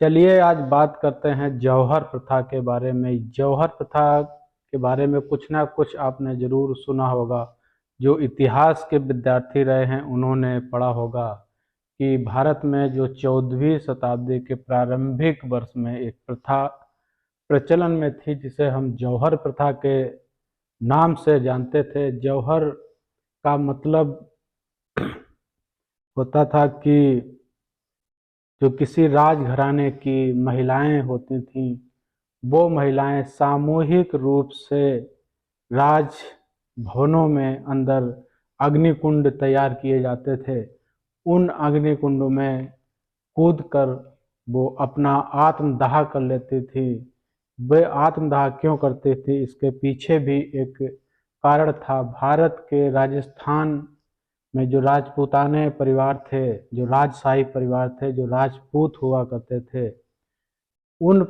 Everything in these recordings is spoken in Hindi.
चलिए आज बात करते हैं जौहर प्रथा के बारे में। जौहर प्रथा के बारे में कुछ ना कुछ आपने जरूर सुना होगा। जो इतिहास के विद्यार्थी रहे हैं उन्होंने पढ़ा होगा कि भारत में जो 14वीं शताब्दी के प्रारंभिक वर्ष में एक प्रथा प्रचलन में थी जिसे हम जौहर प्रथा के नाम से जानते थे। जौहर का मतलब होता था कि जो किसी राजघराने की महिलाएं होती थीं वो महिलाएं सामूहिक रूप से राज भवनों में अंदर अग्निकुंड तैयार किए जाते थे। उन अग्निकुंड में कूद कर वो अपना आत्मदाह कर लेती थी। वे आत्मदाह क्यों करती थी इसके पीछे भी एक कारण था। भारत के राजस्थान में जो राजपूताने परिवार थे, जो राजशाही परिवार थे, जो राजपूत हुआ करते थे, उन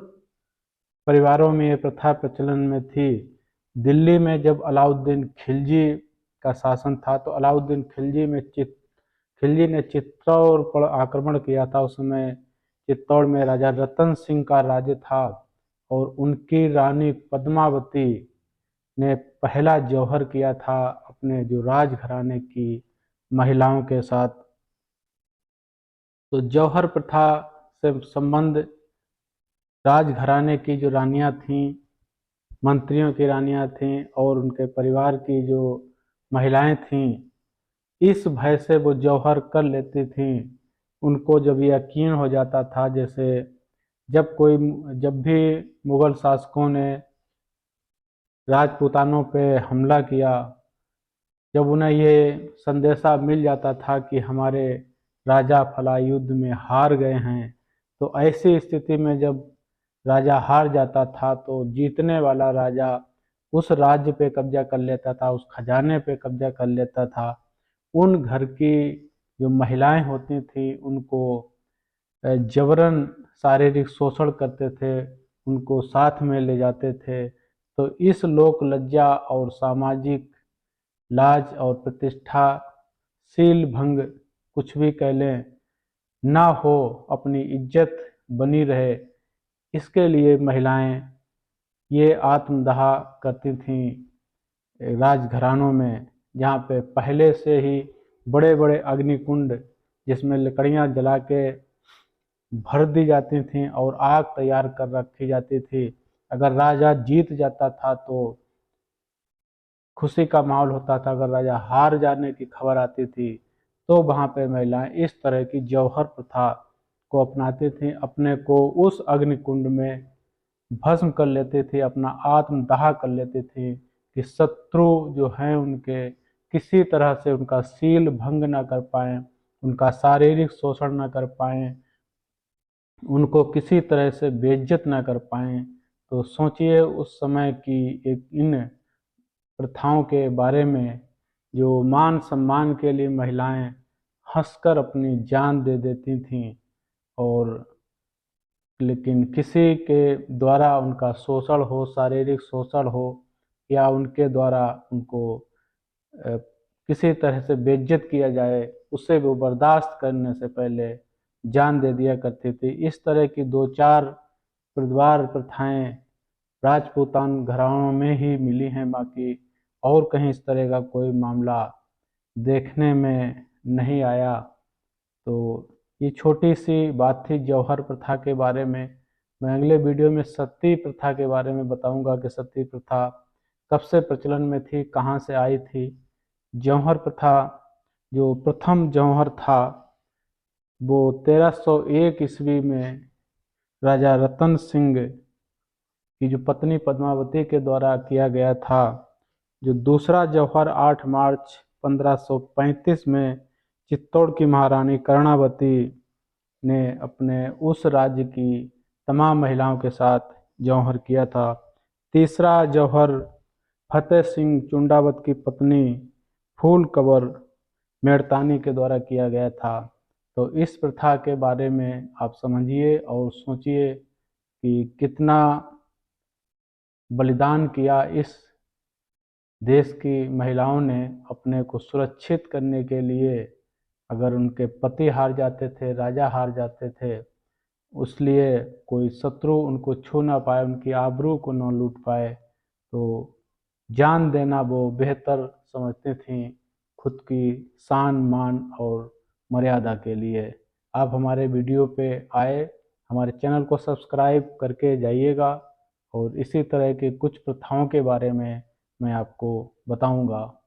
परिवारों में ये प्रथा प्रचलन में थी। दिल्ली में जब अलाउद्दीन खिलजी का शासन था तो अलाउद्दीन खिलजी ने चित्तौड़ पर आक्रमण किया था। उस समय चित्तौड़ में राजा रतन सिंह का राज्य था और उनकी रानी पद्मावती ने पहला जौहर किया था अपने जो राजघराने की महिलाओं के साथ। तो जौहर प्रथा से संबंध राजघराने की जो रानियां थीं, मंत्रियों की रानियां थीं और उनके परिवार की जो महिलाएं थीं, इस भय से वो जौहर कर लेती थीं। उनको जब यकीन हो जाता था, जैसे जब भी मुगल शासकों ने राजपूतानों पे हमला किया, जब उन्हें ये संदेशा मिल जाता था कि हमारे राजा फला युद्ध में हार गए हैं, तो ऐसी स्थिति में जब राजा हार जाता था तो जीतने वाला राजा उस राज्य पे कब्जा कर लेता था, उस खजाने पे कब्जा कर लेता था। उन घर की जो महिलाएं होती थी उनको जबरन शारीरिक शोषण करते थे, उनको साथ में ले जाते थे। तो इस लोक लज्जा और सामाजिक लाज और प्रतिष्ठा शील भंग, कुछ भी कह लें, ना हो, अपनी इज्जत बनी रहे, इसके लिए महिलाएं ये आत्मदाह करती थीं राजघरानों में, जहाँ पे पहले से ही बड़े बड़े अग्निकुंड जिसमें लकड़ियाँ जला के भर दी जाती थीं और आग तैयार कर रखी जाती थी। अगर राजा जीत जाता था तो खुशी का माहौल होता था, अगर राजा हार जाने की खबर आती थी तो वहाँ पे महिलाएं इस तरह की जौहर प्रथा को अपनाती थीं, अपने को उस अग्निकुंड में भस्म कर लेती थी, अपना आत्मदाह कर लेती थी कि शत्रु जो हैं उनके किसी तरह से उनका शील भंग ना कर पाएं, उनका शारीरिक शोषण ना कर पाएं, उनको किसी तरह से बेइज्जत ना कर पाएं। तो सोचिए उस समय की एक इन प्रथाओं के बारे में, जो मान सम्मान के लिए महिलाएं हंसकर अपनी जान दे देती थीं, और लेकिन किसी के द्वारा उनका शोषण हो, शारीरिक शोषण हो, या उनके द्वारा उनको किसी तरह से बेइज्जत किया जाए, उसे वो बर्दाश्त करने से पहले जान दे दिया करती थी। इस तरह की दो चार परिवार प्रथाएं राजपूतान घरानों में ही मिली हैं, बाकी और कहीं इस तरह का कोई मामला देखने में नहीं आया। तो ये छोटी सी बात थी जौहर प्रथा के बारे में। मैं अगले वीडियो में सती प्रथा के बारे में बताऊंगा कि सती प्रथा कब से प्रचलन में थी, कहाँ से आई थी। जौहर प्रथा, जो प्रथम जौहर था, वो 1301 ईस्वी में राजा रतन सिंह की जो पत्नी पद्मावती के द्वारा किया गया था। जो दूसरा जौहर 8 मार्च 1535 में चित्तौड़ की महारानी कर्णावती ने अपने उस राज्य की तमाम महिलाओं के साथ जौहर किया था। तीसरा जौहर फतेह सिंह चुंडावत की पत्नी फूल कवर मेड़तानी के द्वारा किया गया था। तो इस प्रथा के बारे में आप समझिए और सोचिए कि कितना बलिदान किया इस देश की महिलाओं ने अपने को सुरक्षित करने के लिए। अगर उनके पति हार जाते थे, राजा हार जाते थे, इसलिए कोई शत्रु उनको छू ना पाए, उनकी आबरू को न लूट पाए, तो जान देना वो बेहतर समझती थीं, खुद की शान मान और मर्यादा के लिए। आप हमारे वीडियो पे आए, हमारे चैनल को सब्सक्राइब करके जाइएगा, और इसी तरह की कुछ प्रथाओं के बारे में मैं आपको बताऊंगा।